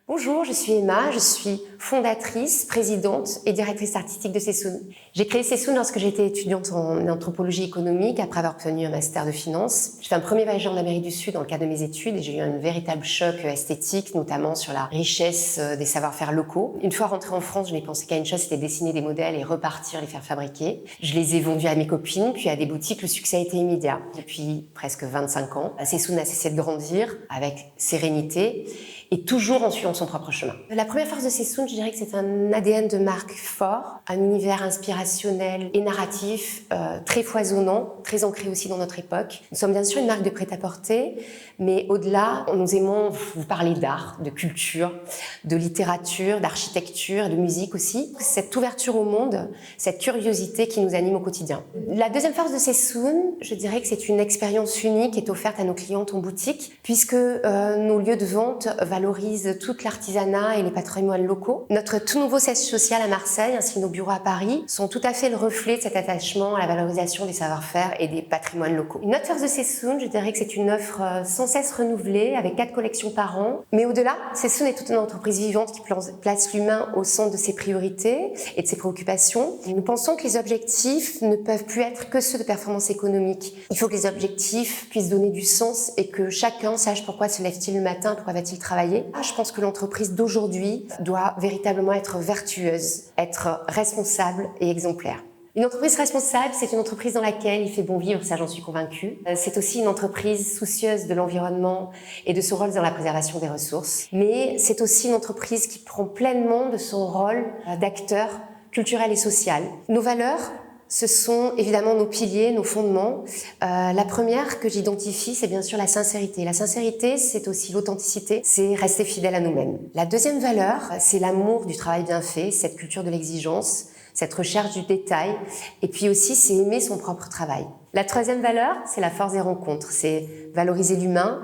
Bonjour, je suis Emma, je suis fondatrice, présidente et directrice artistique de Sessoun. J'ai créé Sessoun lorsque j'étais étudiante en anthropologie économique après avoir obtenu un master de finance. J'ai fait un premier voyage en Amérique du Sud dans le cadre de mes études et j'ai eu un véritable choc esthétique, notamment sur la richesse des savoir-faire locaux. Une fois rentrée en France, je n'ai pensé qu'à une chose, c'était dessiner des modèles et repartir les faire fabriquer. Je les ai vendus à mes copines, puis à des boutiques. Le succès a été immédiat. Depuis presque 25 ans, Sessoun n'a cessé de grandir avec sérénité et toujours en suivant son propre chemin. La première force de Sessoun, je dirais que c'est un ADN de marque fort, un univers inspirationnel et narratif très foisonnant, très ancré aussi dans notre époque. Nous sommes bien sûr une marque de prêt-à-porter, mais au-delà, nous aimons vous parler d'art, de culture, de littérature, d'architecture, de musique aussi. Cette ouverture au monde, cette curiosité qui nous anime au quotidien. La deuxième force de Sessoun, je dirais que c'est une expérience unique qui est offerte à nos clientes en boutique, puisque nos lieux de vente valorisent tout l'artisanat et les patrimoines locaux. Notre tout nouveau siège social à Marseille, ainsi que nos bureaux à Paris, sont tout à fait le reflet de cet attachement à la valorisation des savoir-faire et des patrimoines locaux. Une autre force de Sessoun, je dirais que c'est une offre sans cesse renouvelée, avec 4 collections par an. Mais au-delà, Sessoun est toute une entreprise vivante qui place l'humain au centre de ses priorités et de ses préoccupations. Nous pensons que les objectifs ne peuvent plus être que ceux de performance économique. Il faut que les objectifs puissent donner du sens et que chacun sache pourquoi se lève-t-il le matin, pourquoi va-t-il travailler. Je pense que l'entreprise d'aujourd'hui doit véritablement être vertueuse, être responsable et exemplaire. Une entreprise responsable, c'est une entreprise dans laquelle il fait bon vivre, ça j'en suis convaincue. C'est aussi une entreprise soucieuse de l'environnement et de son rôle dans la préservation des ressources. Mais c'est aussi une entreprise qui prend pleinement de son rôle d'acteur culturel et social. Nos valeurs, ce sont évidemment nos piliers, nos fondements. La première que j'identifie, c'est bien sûr la sincérité. La sincérité, c'est aussi l'authenticité, c'est rester fidèle à nous-mêmes. La deuxième valeur, c'est l'amour du travail bien fait, cette culture de l'exigence, cette recherche du détail, et puis aussi c'est aimer son propre travail. La troisième valeur, c'est la force des rencontres, c'est valoriser l'humain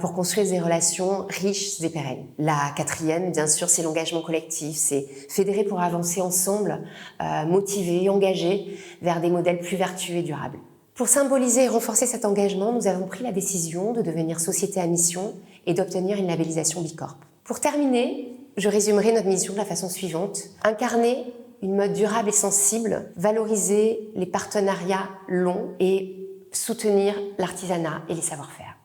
pour construire des relations riches et pérennes. La quatrième, bien sûr, c'est l'engagement collectif, c'est fédérer pour avancer ensemble, motiver et engager vers des modèles plus vertueux et durables. Pour symboliser et renforcer cet engagement, nous avons pris la décision de devenir société à mission et d'obtenir une labellisation Bicorp. Pour terminer, je résumerai notre mission de la façon suivante. Incarner une mode durable et sensible, valoriser les partenariats longs et soutenir l'artisanat et les savoir-faire.